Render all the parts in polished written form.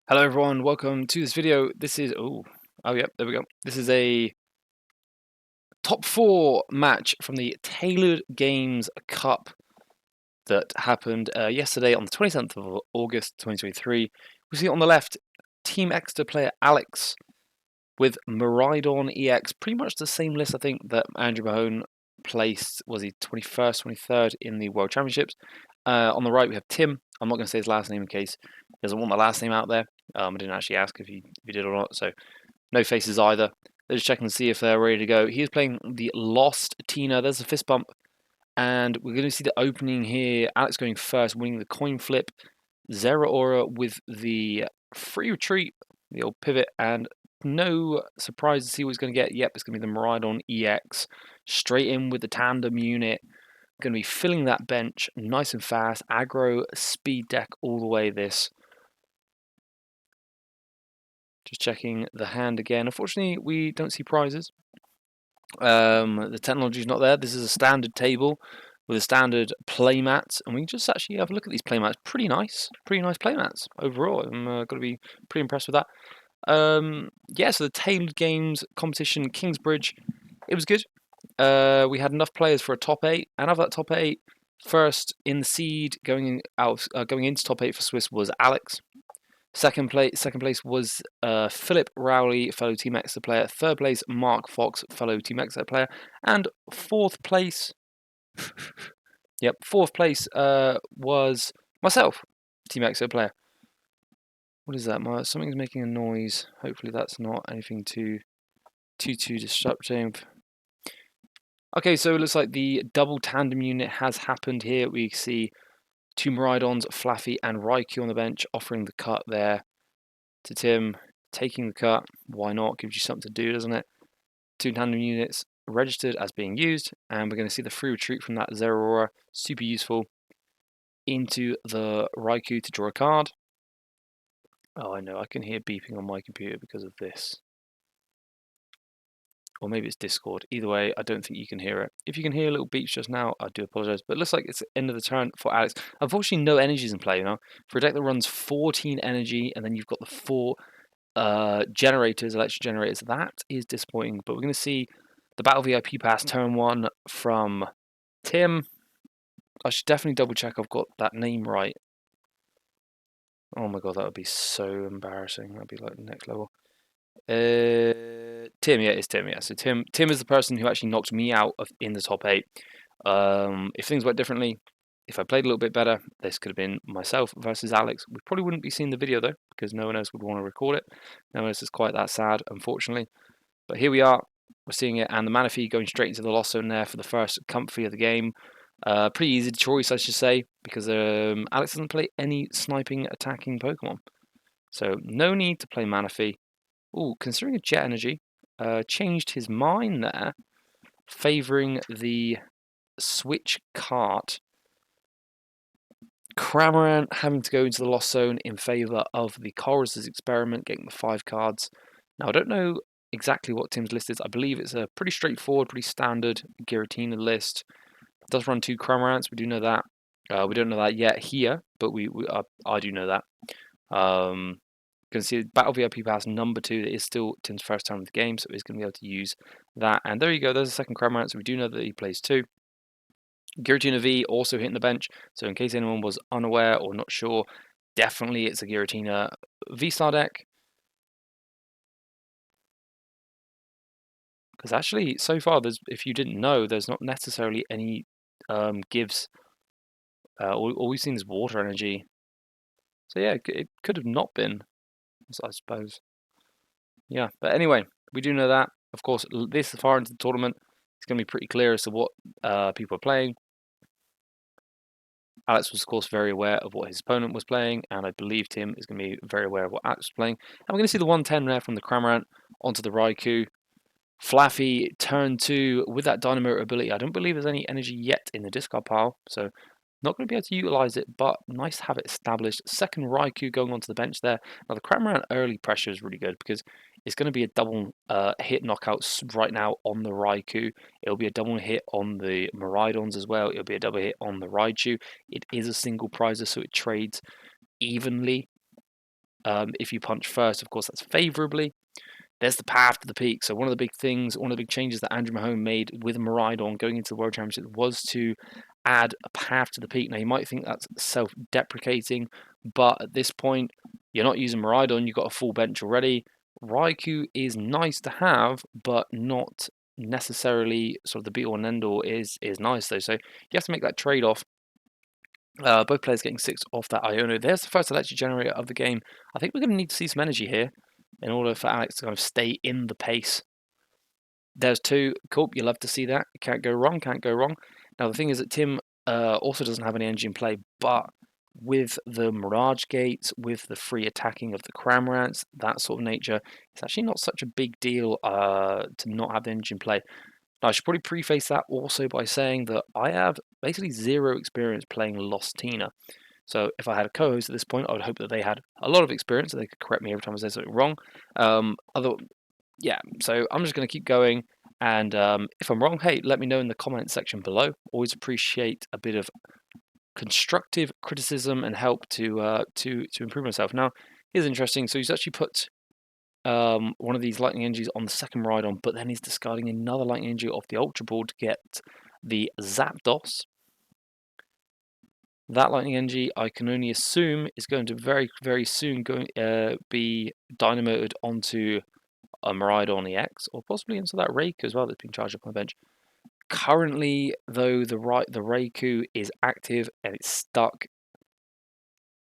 Hello everyone, welcome to this video. This is yep, there we go. This is a top 4 match from the Tailored Games Cup that happened yesterday on the 27th of August 2023. We see on the left Team Exeter player Alex with Miraidon EX, pretty much the same list I think that Andrew Mahone placed, was he 21st, 23rd in the World Championships. On the right we have Tim. I'm not going to say his last name in case he doesn't want my last name out there. I didn't actually ask if he did or not, so no faces either. They're just checking to see if they're ready to go. He is playing the Lost Tina. There's a fist bump, and we're going to see the opening here. Alex going first, winning the coin flip. Zera Aura with the free retreat, the old pivot, and no surprise to see what he's going to get. Yep, it's going to be the Miraidon EX. Straight in with the tandem unit. Going to be filling that bench nice and fast. Aggro, speed deck all the way this. Just checking the hand again. Unfortunately, we don't see prizes. The technology is not there. This is a standard table with a standard playmat, and we can just actually have a look at these playmats. Pretty nice playmats overall. I'm going to be pretty impressed with that. Yeah, so the Tailored Games competition, Kingsbridge, it was good. We had enough players for a top 8, and of that top 8, first in the seed going into top 8 for Swiss was Alex. Second place was Philip Rowley, fellow Team Exeter player. Third place, Mark Fox, fellow Team Exeter player. And fourth place, was myself, Team Exeter player. What is that? Something's making a noise. Hopefully that's not anything too disruptive. Okay, so it looks like the double tandem unit has happened here. We see two Miraidons, Flaffy and Raikou on the bench, offering the cut there to Tim, taking the cut. Why not? Gives you something to do, doesn't it? Two tandem units registered as being used, and we're going to see the free retreat from that Zera Aura. Super useful. Into the Raikou to draw a card. Oh, I know, I can hear beeping on my computer because of this. Or maybe it's Discord. Either way, I don't think you can hear it. If you can hear little beeps just now, I do apologise. But it looks like it's the end of the turn for Alex. Unfortunately, no energies in play, you know. For a deck that runs 14 energy, and then you've got the 4 generators, electric generators, that is disappointing. But we're going to see the Battle VIP pass turn 1 from Tim. I should definitely double check I've got that name right. Oh my god, that would be so embarrassing. That'd be like the next level. Tim, yeah, it's Tim. Yeah, so Tim is the person who actually knocked me out in the top 8. If things went differently, if I played a little bit better, this could have been myself versus Alex. We probably wouldn't be seeing the video though, because no one else would want to record it. No one else is quite that sad, unfortunately. But here we are, we're seeing it, and the Manaphy going straight into the lost zone there for the first comfy of the game. Pretty easy choice, I should say, because Alex doesn't play any sniping, attacking Pokemon. So no need to play Manaphy. Ooh, considering a Jet Energy, changed his mind there, favouring the Switch Cart. Cramorant having to go into the Lost Zone in favour of the Chorus's Experiment, getting the 5 cards. Now, I don't know exactly what Tim's list is. I believe it's a pretty straightforward, pretty standard Giratina list. It does run 2 Cramorants, we do know that. We don't know that yet here, but I do know that. You can see Battle VIP Pass number 2. That is still Tim's first time in the game, so he's going to be able to use that. And there you go, there's a second Cramorant, so we do know that he plays 2. Giratina V also hitting the bench, so in case anyone was unaware or not sure, definitely it's a Giratina V-Star deck. Because actually, so far, if you didn't know, there's not necessarily any gives. All we've seen is water energy. So yeah, it could have not been, I suppose. Yeah, but anyway, we do know that. Of course, this far into the tournament, it's going to be pretty clear as to what people are playing. Alex was, of course, very aware of what his opponent was playing, and I believe Tim is going to be very aware of what Alex was playing. And we're going to see the 110 there from the Cramorant onto the Raikou. Flaffy, turn 2, with that Dynamo ability. I don't believe there's any energy yet in the discard pile, so not going to be able to utilise it, but nice to have it established. Second Raikou going onto the bench there. Now, the Cramorant early pressure is really good because it's going to be a double hit knockout right now on the Raikou. It'll be a double hit on the Miraidons as well. It'll be a double hit on the Raichu. It is a single prizer, so it trades evenly. If you punch first, of course, that's favourably. There's the path to the peak. So one of the big things, one of the big changes that Andrew Mahone made with Miraidon going into the World Championship was to add a path to the peak. Now, you might think that's self-deprecating, but at this point, you're not using Miraidon, you've got a full bench already. Raikou is nice to have, but not necessarily sort of the be-all and end-all is nice, though. So you have to make that trade-off. Both players getting 6 off that Iono. There's the first electric generator of the game. I think we're going to need to see some energy here in order for Alex to kind of stay in the pace. There's 2. Cool, you love to see that. Can't go wrong, can't go wrong. Now, the thing is that Tim also doesn't have any energy in play, but with the Mirage Gates, with the free attacking of the Cramorants, that sort of nature, it's actually not such a big deal to not have the energy in play. Now, I should probably preface that also by saying that I have basically 0 experience playing Lost Tina. So if I had a co-host at this point, I would hope that they had a lot of experience, so they could correct me every time I say something wrong. So I'm just going to keep going, and if I'm wrong, hey, let me know in the comments section below. Always appreciate a bit of constructive criticism and help to improve myself. Now, here's interesting. So he's actually put one of these lightning energies on the second Miraidon, but then he's discarding another lightning energy off the Ultra Ball to get the Zapdos. That lightning energy, I can only assume, is going to very, very soon be dynamoted onto a Miraidon EX, or possibly into that Raikou as well that's being charged up on the bench. Currently, though, the Raikou is active and it's stuck.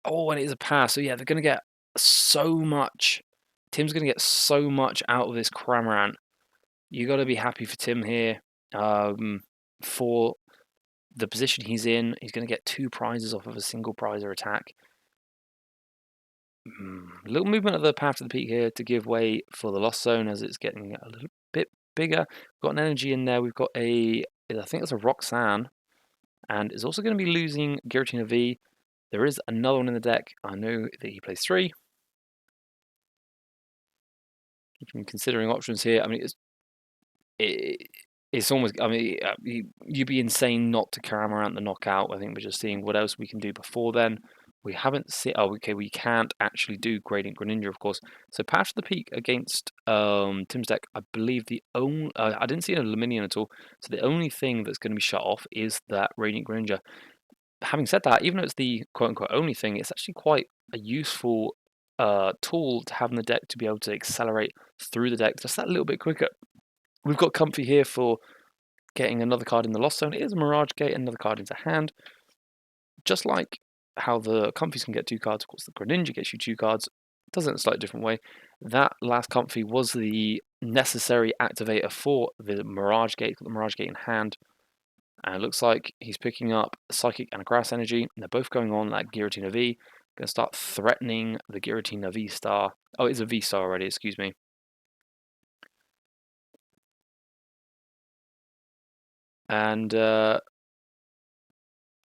Oh, and it is a pass. So yeah, they're going to get so much. Tim's going to get so much out of this Cramorant. You got to be happy for Tim here. For the position he's in, he's going to get 2 prizes off of a single prizer attack. Little movement of the path to the peak here to give way for the Lost Zone as it's getting a little bit bigger. We've got an energy in there. We've got I think it's a Roxanne, and it's also going to be losing Giratina V. There is another one in the deck. I know that he plays 3. Considering options here, I mean, it's almost. I mean, you'd be insane not to Cramorant the knockout. I think we're just seeing what else we can do before then. We haven't seen. Oh, okay. We can't actually do Gradient Greninja, of course. So Path to the Peak against Tim's deck. I believe the only. I didn't see an Luminion at all. So the only thing that's going to be shut off is that Radiant Greninja. Having said that, even though it's the quote-unquote only thing, it's actually quite a useful tool to have in the deck to be able to accelerate through the deck just that little bit quicker. We've got Comfy here for getting another card in the Lost Zone. It is a Mirage Gate, another card into hand. Just like how the Comfies can get 2 cards, of course the Greninja gets you 2 cards. Does it in a slightly different way. That last Comfy was the necessary activator for the Mirage Gate. Got the Mirage Gate in hand. And it looks like he's picking up a Psychic and a Grass Energy. And they're both going on that Giratina V. Going to start threatening the Giratina V-Star. Oh, it's a V-Star already, excuse me. And yeah,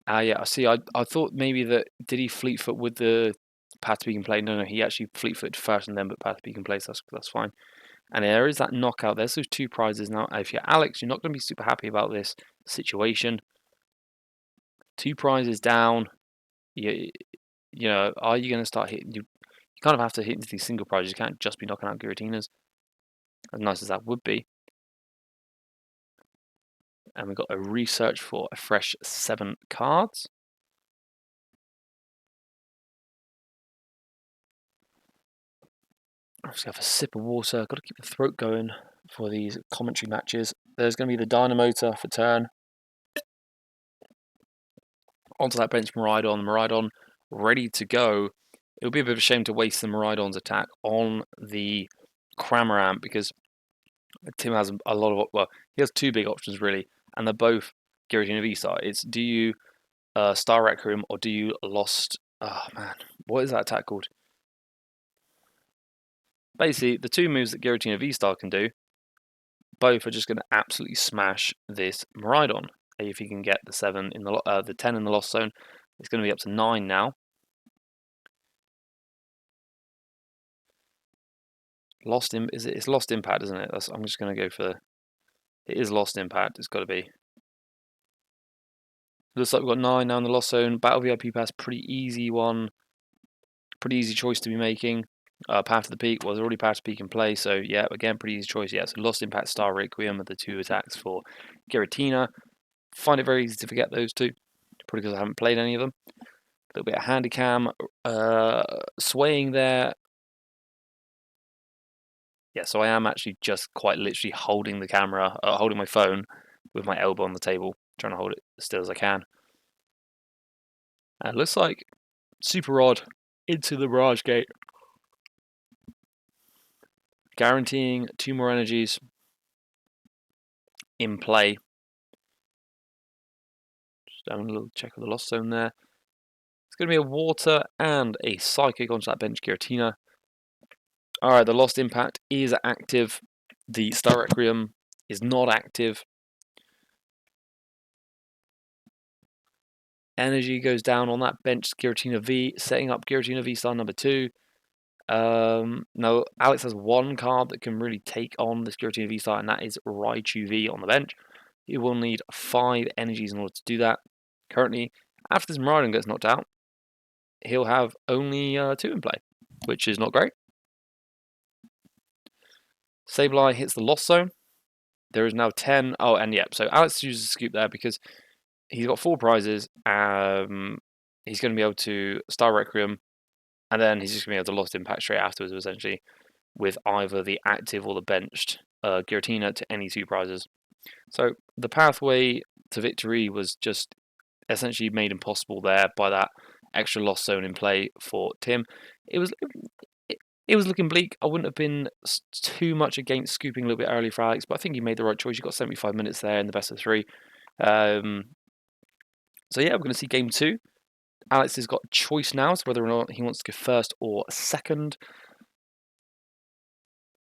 I see. I thought maybe that did he Fleet Foot with the Path to Peak and Play? No, he actually Fleet Foot first and then but Path to Peak and Play. So that's fine. And there is that knockout. There's those 2 prizes now. If you're Alex, you're not going to be super happy about this situation. 2 prizes down. You know, are you going to start hitting? You kind of have to hit into these single prizes. You can't just be knocking out Giratinas, as nice as that would be. And we've got a research for a fresh 7 cards. I'll just have a sip of water. Got to keep the throat going for these commentary matches. There's going to be the Dynamotor for turn. Onto that bench Miraidon. Miraidon ready to go. It would be a bit of a shame to waste the Miraidon's attack on the Cramorant because Tim has a lot of, well, he has 2 big options really, and they're both Giratina V-Star. It's do you Star Requiem or do you Lost, oh man, what is that attack called? Basically, the 2 moves that Giratina V-Star can do, both are just going to absolutely smash this Miraidon. If you can get the 7 in the 10 in the Lost Zone, it's going to be up to 9 now. It's Lost Impact, isn't it? I'm just going to go for. It is Lost Impact. It's got to be. Looks like we've got 9 now in the Lost Zone. Battle VIP Pass, pretty easy one. Pretty easy choice to be making. Path to the Peak was already Path to Peak in play, so yeah, again, pretty easy choice. Yeah, so Lost Impact, Star Requiem are the 2 attacks for Giratina. Find it very easy to forget those 2, probably because I haven't played any of them. A little bit of Handicam, swaying there. Yeah, so I am actually just quite literally holding the camera, holding my phone with my elbow on the table, trying to hold it as still as I can. And it looks like Super Rod into the Mirage Gate, guaranteeing 2 more energies in play. Just having a little check of the Lost Zone there. It's going to be a Water and a Psychic onto that bench Giratina. Alright, the Lost Impact is active. The Star Requiem is not active. Energy goes down on that bench Giratina V, setting up Giratina V star number 2. No, Alex has 1 card that can really take on this Giratina V star, and that is Raichu V on the bench. He will need 5 energies in order to do that. Currently, after this Miraidon gets knocked out, he'll have only 2 in play, which is not great. Sableye hits the Lost Zone. There is now 10. Oh, and yeah, so Alex uses a scoop there because he's got 4 prizes. He's going to be able to Star Requiem, and then he's just going to be able to Lost Impact straight afterwards, essentially, with either the active or the benched Giratina to any 2 prizes. So the pathway to victory was just essentially made impossible there by that extra Lost Zone in play for Tim. It was looking bleak. I wouldn't have been too much against scooping a little bit early for Alex, but I think he made the right choice. You got 75 minutes there in the best of 3. So yeah, we're going to see game 2. Alex has got choice now as to whether or not he wants to go first or second.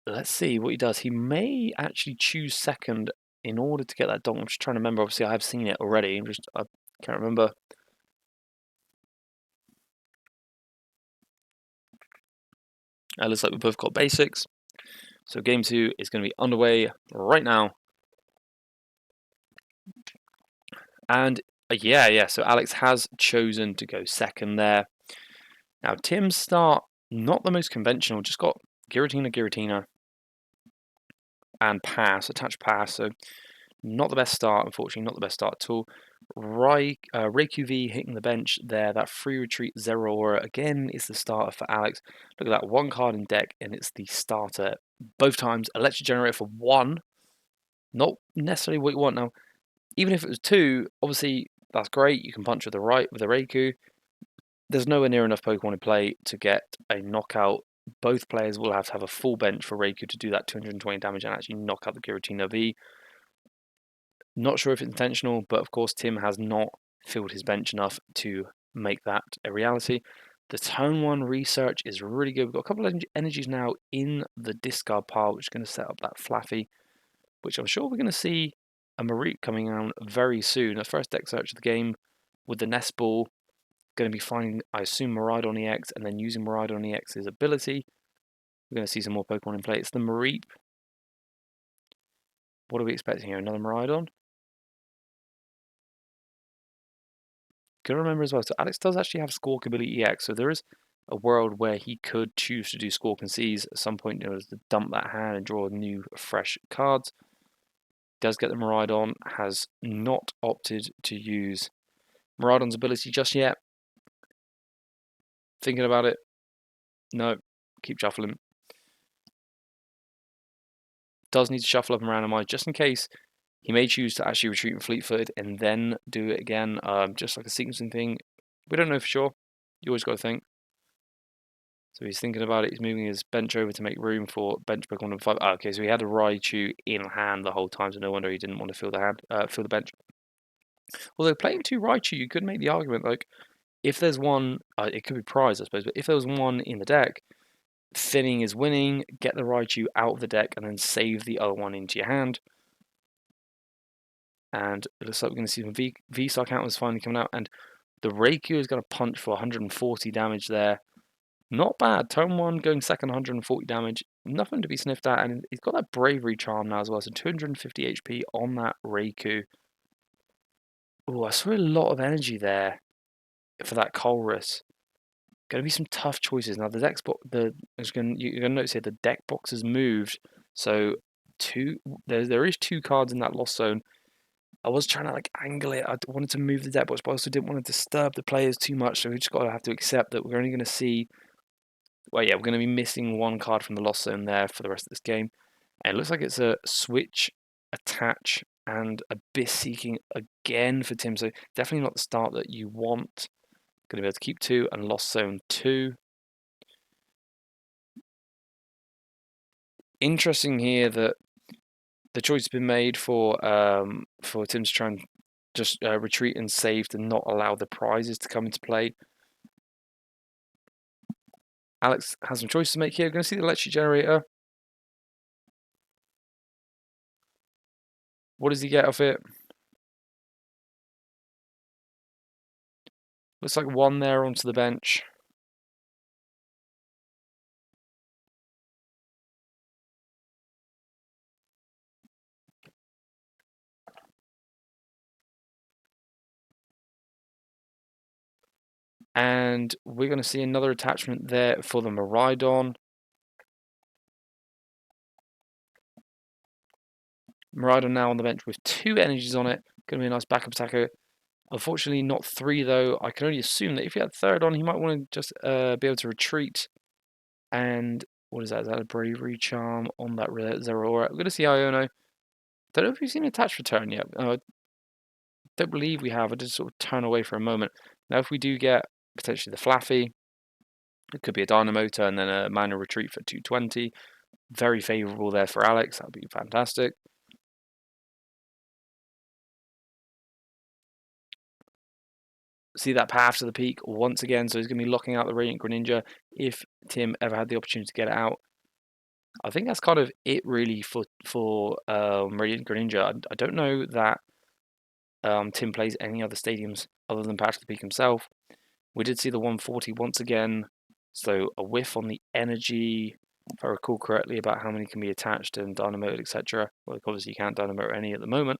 Let's see what he does. He may actually choose second in order to get that donk. I'm just trying to remember. Obviously, I have seen it already. I can't remember. It looks like we both got basics. So game 2 is going to be underway right now. And yeah. So Alex has chosen to go second there. Now Tim's start, not the most conventional. Just got Giratina, and pass, attach pass. So not the best start, unfortunately. Not the best start at all. Raikou V hitting the bench there. That free retreat Zero Aura again is the starter for Alex. Look at that, 1 card in deck, and it's the starter both times. Electric Generator for 1. Not necessarily what you want. Now, even if it was 2, obviously that's great. You can punch with the Raikou. There's nowhere near enough Pokemon in play to get a knockout. Both players will have to have a full bench for Raikou to do that 220 damage and actually knock out the Giratina V. Not sure if it's intentional, but of course Tim has not filled his bench enough to make that a reality. The Turn 1 research is really good. We've got a couple of energies now in the discard pile, which is going to set up that Flaffy, which I'm sure we're going to see a Mareep coming out very soon. The first deck search of the game with the Nest Ball. Going to be finding, I assume, Miraidon EX, and then using Miraidon EX's ability. We're going to see some more Pokemon in play. It's the Mareep. What are we expecting here? Another Miraidon? Gotta remember as well, so Alex does actually have Squawk ability EX, so there is a world where he could choose to do Squawk and Seize at some point in order to dump that hand and draw new, fresh cards. Does get the Miraidon, has not opted to use Miraidon's ability just yet. Thinking about it. No, keep shuffling. Does need to shuffle up and randomize just in case. He may choose to actually retreat and fleet-footed and then do it again, just like a sequencing thing. We don't know for sure. You always got to think. So he's thinking about it. He's moving his bench over to make room for bench Pokemon number 5. Okay, so he had a Raichu in hand the whole time, so no wonder he didn't want to fill the bench. Although playing 2 Raichu, you could make the argument like if there's one, it could be prize, I suppose. But if there was one in the deck, thinning is winning. Get the Raichu out of the deck and then save the other one into your hand. And it looks like we're going to see some V-Star counters finally coming out. And the Raikou is going to punch for 140 damage there. Not bad. Turn 1 going second, 140 damage. Nothing to be sniffed at. And he's got that Bravery Charm now as well. So 250 HP on that Raikou. Oh, I saw a lot of energy there for that Colress. Going to be some tough choices now. The deck box, you're going to notice here the deck box has moved. So there is 2 cards in that lost zone. I was trying to like angle it. I wanted to move the deck box, but I also didn't want to disturb the players too much. So we just got to have to accept that we're only going to see. Well, yeah, we're going to be missing 1 card from the lost zone there for the rest of this game. And it looks like it's a switch, attach, and abyss seeking again for Tim. So definitely not the start that you want. Going to be able to keep 2 and lost zone 2. Interesting here that the choice has been made for Tim to try and just retreat and save to not allow the prizes to come into play. Alex has some choices to make here. We're going to see the electric generator. What does he get off it? Looks like 1 there onto the bench. And we're going to see another attachment there for the Miraidon. Miraidon now on the bench with 2 energies on it. Going to be a nice backup attacker. Unfortunately, not 3 though. I can only assume that if he had 3rd on, he might want to just be able to retreat. And what is that? Is that a bravery charm on that Zeraora? We're going to see Iono. Don't know if we've seen an attached return yet. Don't believe we have. I did sort of turn away for a moment. Now, if we do get potentially the Flaffy, it could be a Dynamotor and then a Mana Retreat for 220. Very favourable there for Alex. That would be fantastic. See that path to the peak once again. So he's going to be locking out the Radiant Greninja if Tim ever had the opportunity to get it out. I think that's kind of it really for Radiant Greninja. I don't know that Tim plays any other stadiums other than Path to the Peak himself. We did see the 140 once again, so a whiff on the energy, if I recall correctly, about how many can be attached and dynamoted, etc. Well, obviously you can't dynamote any at the moment.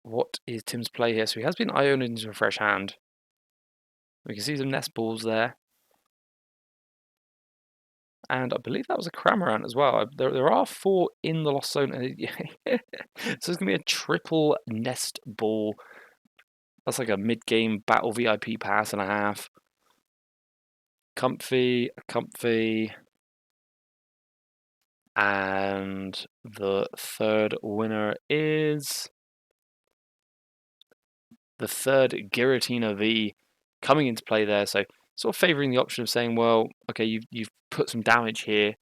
What is Tim's play here? So he has been Ioned into a fresh hand. We can see some nest balls there. And I believe that was a Cramorant as well. There are 4 in the Lost Zone. So it's going to be a triple nest ball. That's like a mid-game battle VIP pass and a half. Comfy, and the 3rd winner is the 3rd Giratina V coming into play there. So sort of favouring the option of saying, well, okay, you've put some damage here.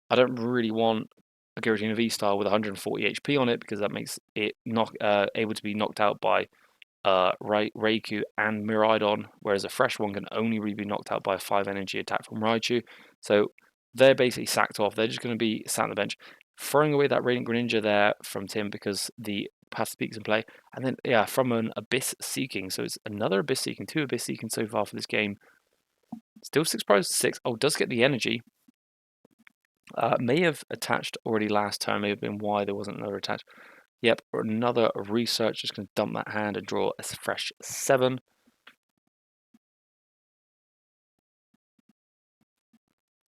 I don't really want a Giratina V style with 140 HP on it because that makes it not able to be knocked out by Raikou and Miraidon, whereas a fresh one can only really be knocked out by a 5 energy attack from Raichu. So they're basically sacked off. They're just going to be sat on the bench, throwing away that Radiant Greninja there from Tim because the Path to Peak's in play. And then, yeah, from an Abyss Seeking. So it's another Abyss Seeking, 2 Abyss Seeking so far for this game. Still 6 prizes to 6. Oh, does get the energy. May have attached already last turn, may have been why there wasn't another attached. Yep, another research. Just going to dump that hand and draw a fresh 7.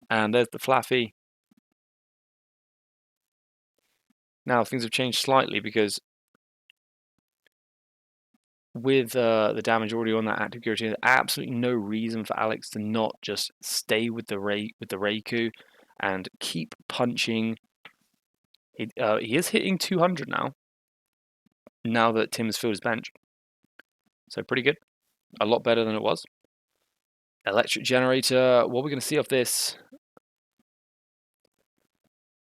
And there's the Flaffy. Now things have changed slightly because with the damage already on that active Giratina, there's absolutely no reason for Alex to not just stay with the Raikou and keep punching. He is hitting 200 now that Tim has filled his bench. So pretty good. A lot better than it was. Electric Generator. What are we going to see off this?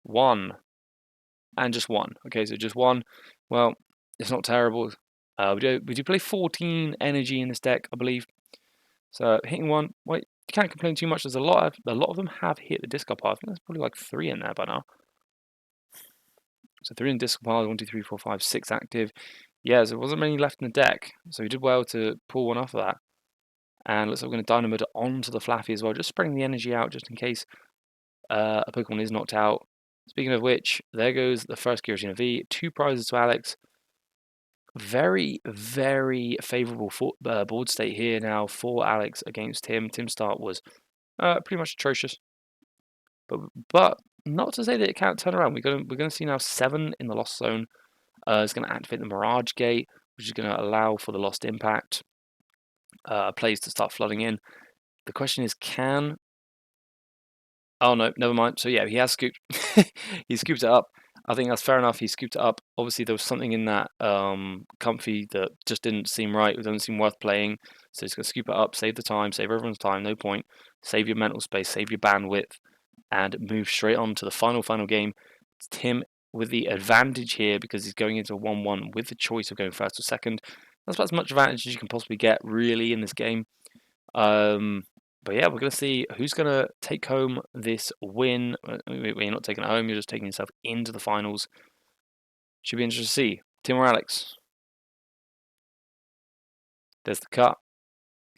1. And just 1. Okay, so just 1. Well, it's not terrible. We do play 14 energy in this deck, I believe. So hitting 1, well, you can't complain too much. There's a lot of them have hit the discard pile. I think there's probably like 3 in there by now. So 3 in discard pile, 1, 2, 3, 4, 5, 6 active. Yeah, so there wasn't many left in the deck. So we did well to pull 1 off of that. And looks like we're going to Dynamo it onto the Flaffy as well, just spreading the energy out just in case a Pokemon is knocked out. Speaking of which, there goes the first Giratina V. 2 prizes to Alex. very, very favourable board state here now for Alex against Tim. Tim's start was pretty much atrocious, but not to say that it can't turn around. We're going to see now 7 in the lost zone. It's going to activate the Mirage Gate, which is going to allow for the lost impact plays to start flooding in. The question is, can... Oh, no, never mind. So, yeah, he has scooped. He scooped it up. I think that's fair enough. He scooped it up. Obviously, there was something in that comfy that just didn't seem right. It doesn't seem worth playing. So he's going to scoop it up, save the time, save everyone's time, no point. Save your mental space, save your bandwidth, and move straight on to the final game. It's Tim with the advantage here because he's going into a 1-1 with the choice of going first or second. That's about as much advantage as you can possibly get, really, in this game. But yeah, we're going to see who's going to take home this win. You're not taking it home, you're just taking yourself into the finals. Should be interesting to see. Tim or Alex? There's the cut.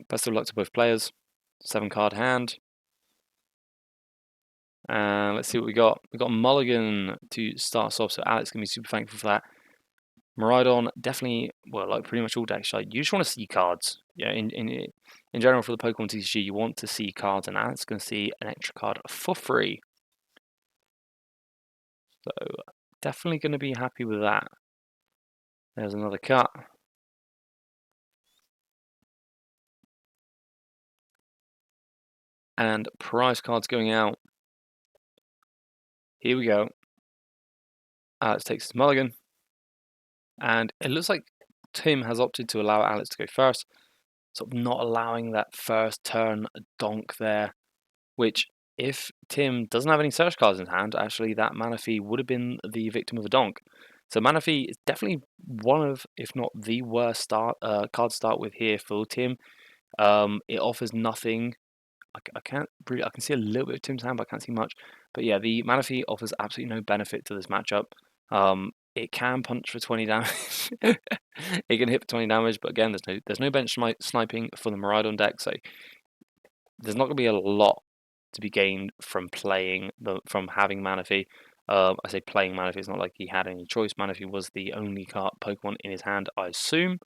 Best of luck to both players. 7-card hand. And let's see what we got. We got Mulligan to start us off, so Alex can be super thankful for that. Miraidon, definitely, well, like pretty much all decks, like, you just want to see cards. Yeah, in general, for the Pokemon TCG, you want to see cards, and Alex going to see an extra card for free. So, definitely going to be happy with that. There's another cut. And prize cards going out. Here we go. Alex takes his mulligan. And it looks like Tim has opted to allow Alex to go first. Sort of not allowing that first turn donk there. Which, if Tim doesn't have any search cards in hand, actually that Manaphy would have been the victim of a donk. So Manaphy is definitely one of, if not the worst card to start with here for Tim. It offers nothing. I can see a little bit of Tim's hand, but I can't see much. But yeah, the Manaphy offers absolutely no benefit to this matchup. It can punch for 20 damage. It can hit for 20 damage, but again, there's no bench sniping for the Miraidon deck, so there's not going to be a lot to be gained from from having Manaphy. I say playing Manaphy, it's not like he had any choice. Manaphy was the only Pokemon in his hand, I assume.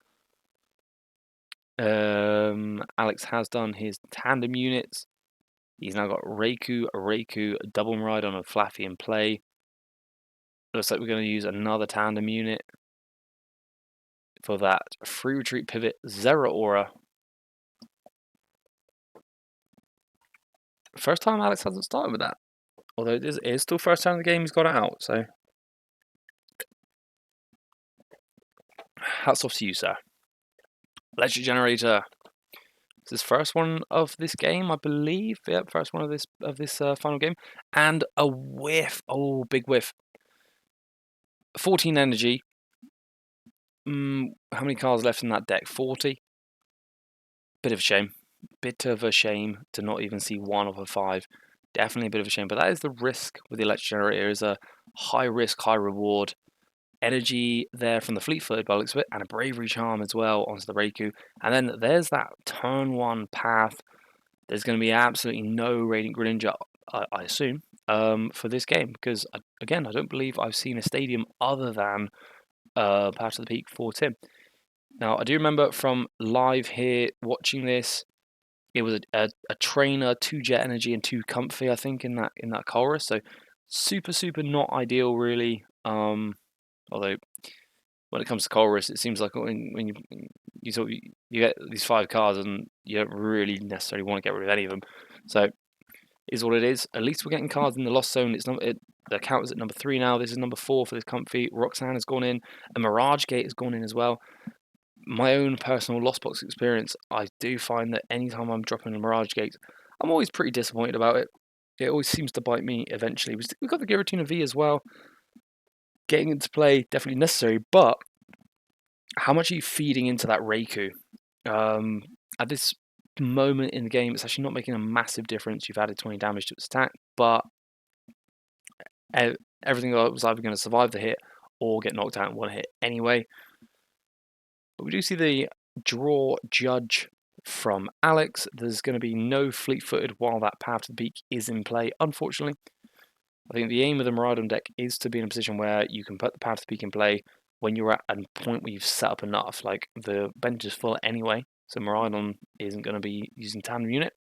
Alex has done his tandem units. He's now got Raikou, double Miraidon, and Flaffy in play. Looks like we're going to use another tandem unit for that free retreat pivot, Zeraora. First time Alex hasn't started with that. Although it is still first time in the game he's got it out, so hats off to you, sir. Legendary Generator. This is first one of this game, I believe. Yep, first one of this final game. And a whiff. Oh, big whiff. 14 energy. How many cards left in that deck? 40? Bit of a shame. Bit of a shame to not even see 1 of a 5. Definitely a bit of a shame. But that is the risk with the Electric Generator. It is a high risk, high reward. Energy there from the Fleet-footed by the looks of it, and a Bravery Charm as well onto the Raikou. And then there's that turn 1 path. There's going to be absolutely no Radiant Greninja, I assume, for this game. Because, again, I don't believe I've seen a stadium other than Path to the Peak for Tim. Now, I do remember from live here watching this, it was a trainer, 2 Jet Energy and 2 Comfy, I think, in that chorus. So super not ideal, really. Although when it comes to chorus, it seems like when you get these 5 cards and you don't really necessarily want to get rid of any of them. So is what it is. At least we're getting cards in the Lost Zone. The count is at number 3 now. This is number 4 for this Comfy. Roxanne has gone in. A Mirage Gate has gone in as well. My own personal Lost Box experience, I do find that anytime I'm dropping a Mirage Gate, I'm always pretty disappointed about it. It always seems to bite me eventually. We've got the Giratina V as well. Getting into play, definitely necessary, but how much are you feeding into that Raikou? At this moment in the game, it's actually not making a massive difference. You've added 20 damage to its attack, but everything was either going to survive the hit or get knocked out in 1 hit anyway. But we do see the draw judge from Alex. There's going to be no Fleet-footed while that Path to the Peak is in play, unfortunately. I think the aim of the Miraidon deck is to be in a position where you can put the Path to the Peak in play, when you're at a point where you've set up enough. Like the bench is full anyway, so Miraidon isn't going to be using tandem unit.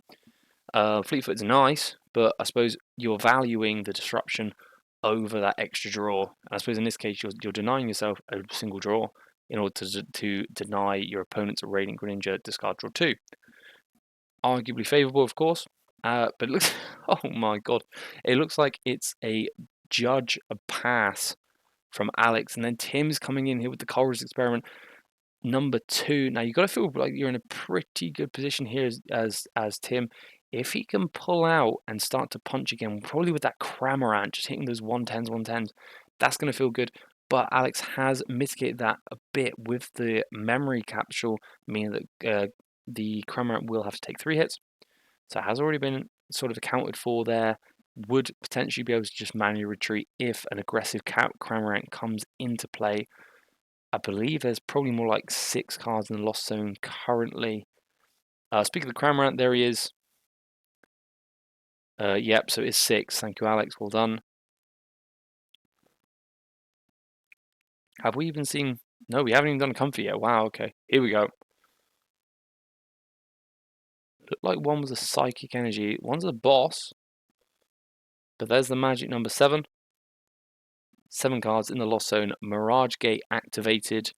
Fleetfoot's nice, but I suppose you're valuing the disruption over that extra draw. And I suppose in this case, you're denying yourself a single draw in order to deny your opponent's Radiant Greninja discard draw 2. Arguably favourable, of course, but it looks, oh my god, it looks like it's a judge a pass from Alex, and then Tim's coming in here with the Colruyt experiment number 2. Now you've got to feel like you're in a pretty good position here as Tim. If he can pull out and start to punch again, probably with that Cramorant, just hitting those 110s, that's going to feel good. But Alex has mitigated that a bit with the memory capsule, meaning that the Cramorant will have to take 3 hits. So it has already been sort of accounted for there. Would potentially be able to just manually retreat if an aggressive Cramorant comes into play. I believe there's probably more like 6 cards in the Lost Zone currently. Speaking of the Cramorant, there he is. Yep, so it is 6. Thank you, Alex. Well done. Have we even seen... No, we haven't even done Comfy yet. Wow, okay. Here we go. Looked like one was a Psychic Energy. One's a boss. But there's the magic number 7. 7 cards in the Lost Zone. Mirage Gate activated.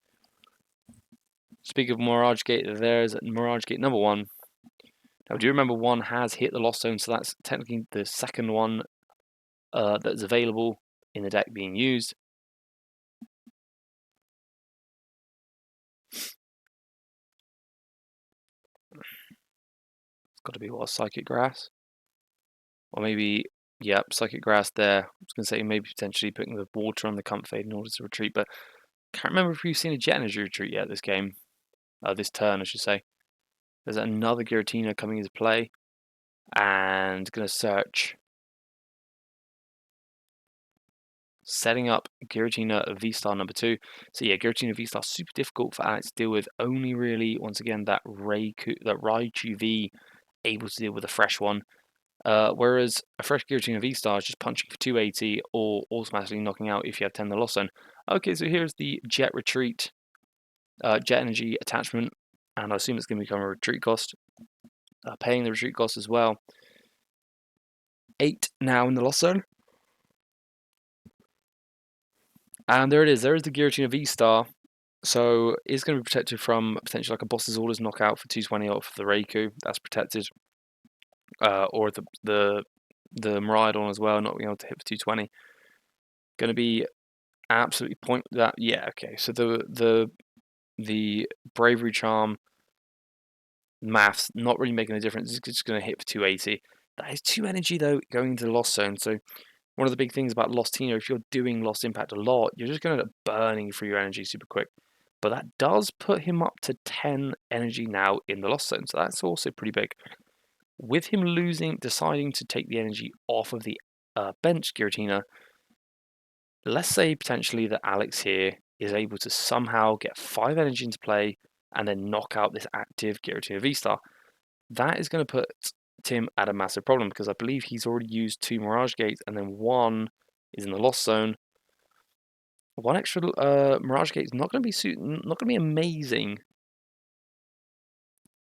Speaking of Mirage Gate, there's Mirage Gate number 1. Now, do you remember 1 has hit the Lost Zone, so that's technically the second one that's available in the deck being used. It's got to be what, Psychic Grass? Or maybe, yep, Psychic Grass there. I was going to say maybe potentially putting the water on the Comfade in order to retreat, but can't remember if we've seen a Jet Energy retreat yet this game. This turn, I should say. There's another Giratina coming into play. And going to search. Setting up Giratina V-Star number 2. So yeah, Giratina V-Star super difficult for Alex to deal with. Only really, once again, that Raichu V able to deal with a fresh one. Whereas a fresh Giratina V-Star is just punching for 280 or automatically knocking out if you have 10 the Lost Zone. Okay, so here's the Jet Retreat, Jet Energy attachment, and I assume it's going to become a retreat cost. Paying the retreat cost as well. 8 now in the Lost Zone. And there it is. There is the Giratina V-Star. So it's going to be protected from potentially like a Boss's Orders knockout for 220 off the Raikou. That's protected. Or the Miraidon as well, not being able to hit for 220. Going to be absolutely point that. Yeah, okay. So the Bravery Charm maths not really making a difference. It's just going to hit for 280. That is 2 energy though going into the Lost Zone. So one of the big things about Lost Tino, if you're doing Lost Impact a lot, you're just going to end up burning through your energy super quick. But that does put him up to 10 energy now in the Lost Zone, so that's also pretty big. With him deciding to take the energy off of the bench Giratina, let's say potentially that Alex here is able to somehow get 5 energy into play and then knock out this active Giratina V-Star. That is going to put Tim at a massive problem because I believe he's already used 2 Mirage Gates and then 1 is in the Lost Zone. 1 extra Mirage Gate is not going to be amazing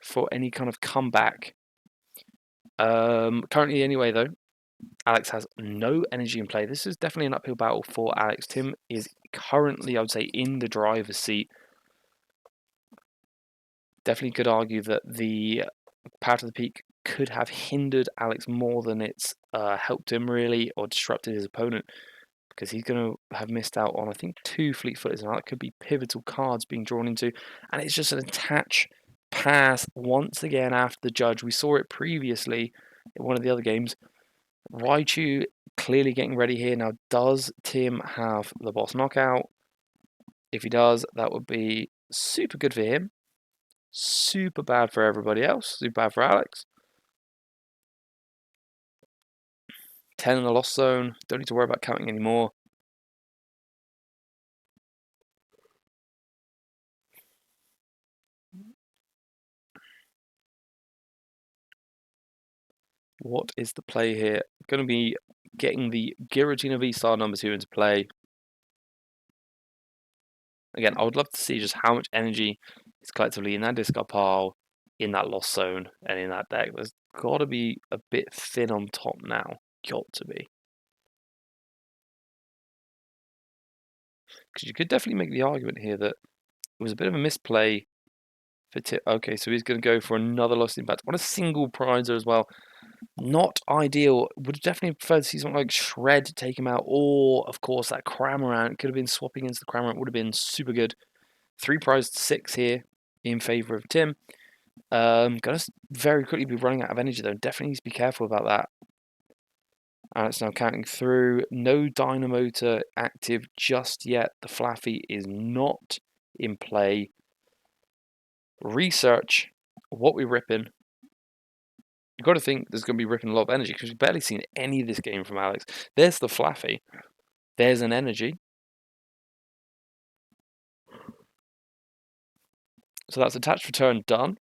for any kind of comeback. Currently, anyway, though, Alex has no energy in play. This is definitely an uphill battle for Alex. Tim is currently, I would say, in the driver's seat. Definitely could argue that the Power to the Peak could have hindered Alex more than it's helped him, really, or disrupted his opponent. Because he's going to have missed out on, I think, 2 Fleet-Footers, and that could be pivotal cards being drawn into. And it's just an attach pass once again after the judge. We saw it previously in one of the other games. Raichu clearly getting ready here. Now, does Tim have the boss knockout? If he does, that would be super good for him. Super bad for everybody else. Super bad for Alex. 10 in the Lost Zone. Don't need to worry about counting anymore. What is the play here? Going to be getting the Giratina V-Star number 2 into play. Again, I would love to see just how much energy is collectively in that discard pile, in that lost zone, and in that deck. There's got to be a bit thin on top now. Got to be. Because you could definitely make the argument here that it was a bit of a misplay for Tim. Okay, so he's going to go for another Lost Impact on a single prizer as well. Not ideal. Would definitely prefer to see something like Shred take him out, or of course that Cramorant could have been swapping into the Cramorant. Would have been super good. 3 prize to 6 here in favor of Tim. Gonna very quickly be running out of energy though. Definitely needs to be careful about that. And it's now counting through. No Dynamotor active just yet. The Flaffy is not in play. Research what we're ripping. You've got to think there's going to be ripping a lot of energy because we've barely seen any of this game from Alex. There's the Flaffy. There's an energy. So that's attached return done.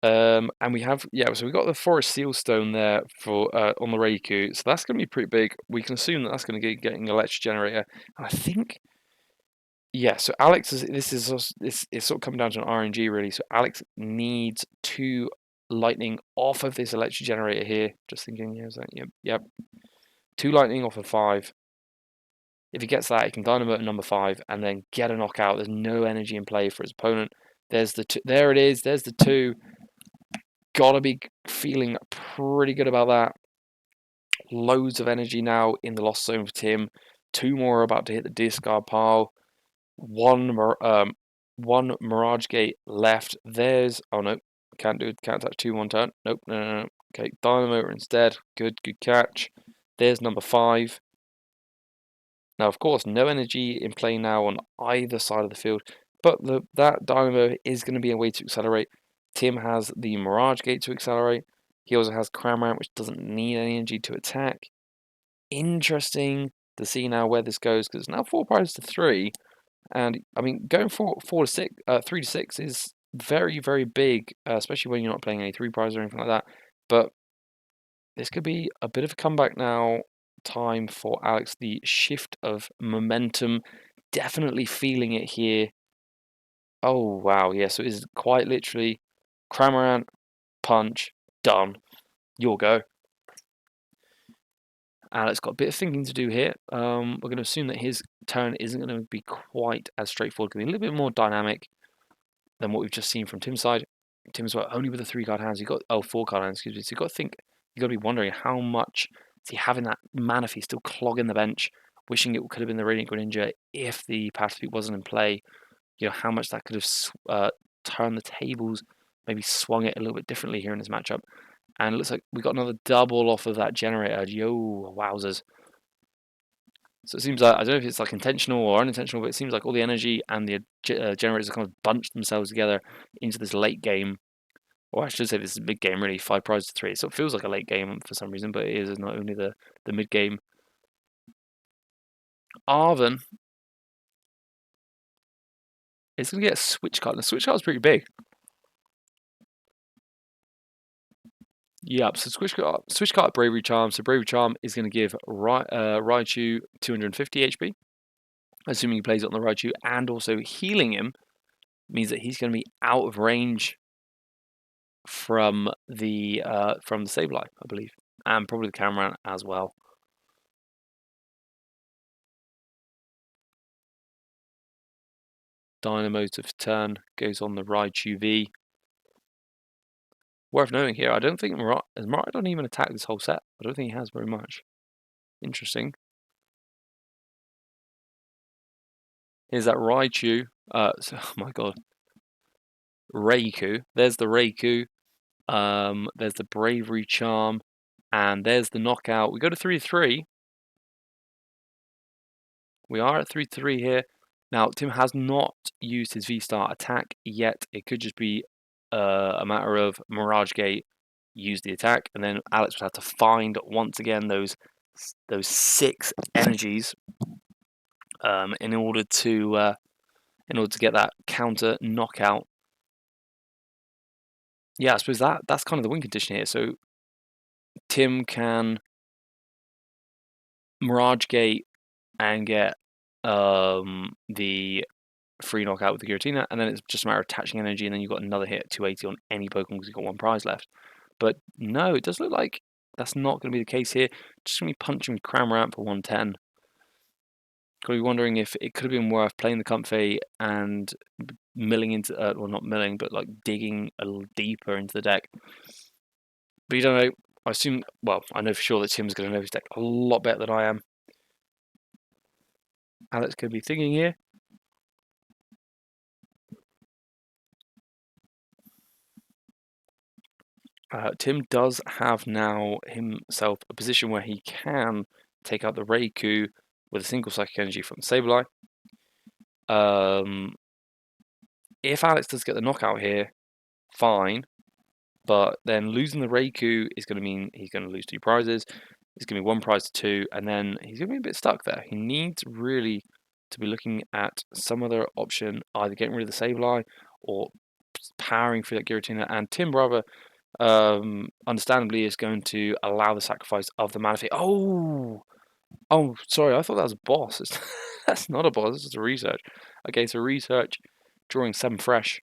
And we have, so we got the Forest Sealstone there for on the Reiku. So that's going to be pretty big. We can assume that that's going to be getting an electric generator. And I think, so Alex this is sort of coming down to an RNG really. So Alex needs 2 lightning off of this electric generator here. Just thinking, yep. 2 lightning off of 5. If he gets that, he can dynamite number 5 and then get a knockout. There's no energy in play for his opponent. There's the 2. There it is. There's the 2. Gotta be feeling pretty good about that. Loads of energy now in the lost zone for Tim. 2 more are about to hit the discard pile. One Mirage Gate left. There's can't touch 2 1 turn. Nope, no. Okay, Dynamotor instead. Good catch. There's number 5. Now, of course, no energy in play now on either side of the field, but that Dynamo is going to be a way to accelerate. Tim has the Mirage Gate to accelerate. He also has Cramorant, which doesn't need any energy to attack. Interesting to see now where this goes, because it's now 4 prizes to 3. And, I mean, going 3 to 6 is very, very big, especially when you're not playing any 3 prizes or anything like that. But this could be a bit of a comeback now. Time for Alex. The shift of momentum, definitely feeling it here. Oh wow, yeah, so it is quite literally Cramorant, punch, done. Your go. Alex got a bit of thinking to do here. We're going to assume that his turn isn't going to be quite as straightforward. Going to be a little bit more dynamic than what we've just seen from Tim's side. Tim's only with the 3 card hands. 4 card hands. Excuse me. So you got to think. You got to be wondering how much is he having that Manaphy still clogging the bench, wishing it could have been the Radiant Greninja if the Pacific wasn't in play. How much that could have turned the tables, maybe swung it a little bit differently here in this matchup. And it looks like we got another double off of that generator. Yo, wowzers. So it seems like, I don't know if it's like intentional or unintentional, but it seems like all the energy and the generators have kind of bunched themselves together into this late game. Or I should say this is mid game, really. 5 prizes to 3. So it feels like a late game for some reason, but it is not only the mid game. Arven is going to get a switch card. The switch card is pretty big. Yep, so switch card Bravery Charm. So Bravery Charm is going to give Raichu 250 HP, assuming he plays it on the Raichu, and also healing him means that he's going to be out of range from the Sableye, I believe, and probably the Cramorant as well. Dynamotor for turn goes on the Raichu V. Worth noting here, I don't think Miraidon even attacked this whole set. I don't think he has very much. Interesting. Here's that Raichu. Oh my god. Reiku. There's the Reiku. There's the Bravery Charm. And there's the knockout. We go to 3-3. We are at 3-3 here. Now, Tim has not used his V-Star attack yet. It could just be a matter of Mirage Gate, use the attack, and then Alex would have to find, once again, those 6 energies in order to get that counter knockout. Yeah, I suppose that's kind of the win condition here. So Tim can Mirage Gate and get the free knockout with the Giratina, and then it's just a matter of attaching energy, and then you've got another hit at 280 on any Pokemon because you've got one prize left. But no, it does look like that's not going to be the case here. Just going to be punching with Cramorant for 110. Could be wondering if it could have been worth playing the Comfey and milling into, well, not milling, but like digging a little deeper into the deck. But you don't know. I assume, well, I know for sure that Tim's going to know his deck a lot better than I am. Alex could be thinking here. Tim does have now himself a position where he can take out the Raikou with a single Psychic Energy from Sableye. If Alex does get the knockout here, fine. But then losing the Raikou is going to mean he's going to lose 2 prizes. It's going to be 1 prize to 2, and then he's going to be a bit stuck there. He needs really to be looking at some other option, either getting rid of the Sableye or powering through that Giratina. And Tim Brother, understandably, is going to allow the sacrifice of the Manaphy. Oh, sorry, I thought that was a boss. That's not a boss, it's just a research. Okay, so research, drawing 7 fresh.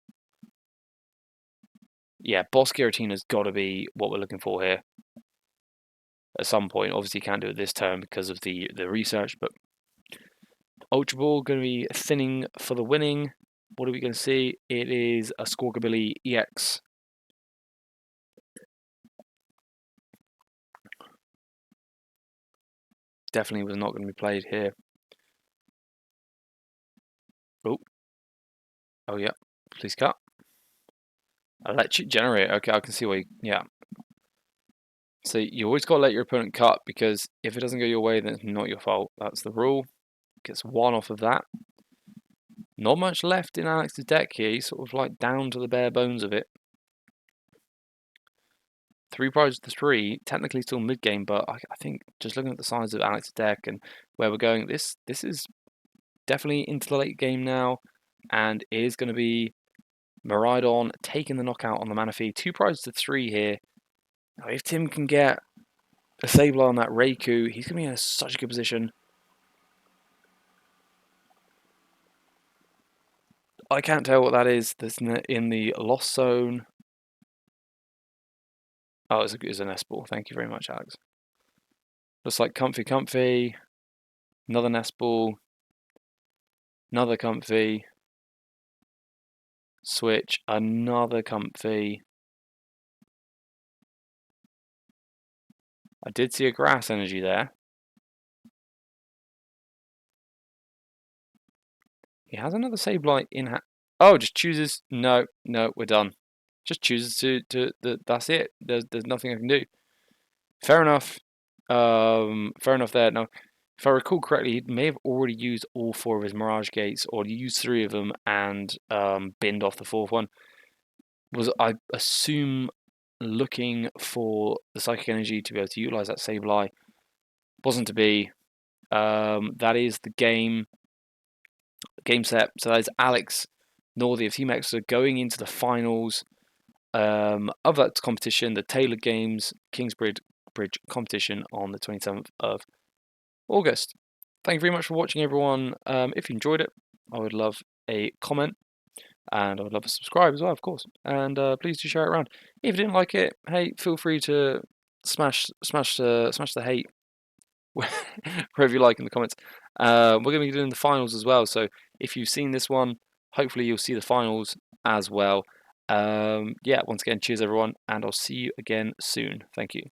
Yeah, boss Giratina's got to be what we're looking for here at some point. Obviously, you can't do it this turn because of the research, but Ultra Ball going to be thinning for the winning. What are we going to see? It is a Squawkabilly EX. Definitely was not going to be played here. Oh yeah, please cut. Electric Generator. Okay, I can see why. Yeah. So you always got to let your opponent cut, because if it doesn't go your way, then it's not your fault. That's the rule. Gets 1 off of that. Not much left in Alex's deck here. He's sort of like down to the bare bones of it. 3 prizes to 3. Technically still mid game, but I think just looking at the size of Alex's deck and where we're going, this is definitely into the late game now, and it is going to be Miraidon taking the knockout on the Manaphy. 2 prizes to 3 here. Now, if Tim can get a Sableye on that Raikou, he's going to be in such a good position. I can't tell what that is. That's in the Lost Zone. Oh, it's a nest ball. Thank you very much, Alex. Looks like Comfey. Another nest ball. Another Comfey. Switch. Another Comfey. I did see a grass energy there. He has another Sableye in hand. Oh, just chooses. No, we're done. Just chooses to that's it. There's nothing I can do. Fair enough. Fair enough there. Now, if I recall correctly, he may have already used all 4 of his Mirage Gates, or used 3 of them and binned off the 4th one. Was, I assume, looking for the Psychic Energy to be able to utilize that Sableye. Wasn't to be. That is the game set. So that is Alex Northey of Team X going into the finals of that competition, the Tailored Games Kingsbridge competition on the 27th of August. Thank you very much for watching, everyone. If you enjoyed it, I would love a comment, and I would love a subscribe as well, of course. And please do share it around. If you didn't like it, hey, feel free to smash the hate wherever you like in the comments. We're going to be doing the finals as well, so if you've seen this one, hopefully you'll see the finals as well. Yeah, once again, cheers everyone, and I'll see you again soon. Thank you.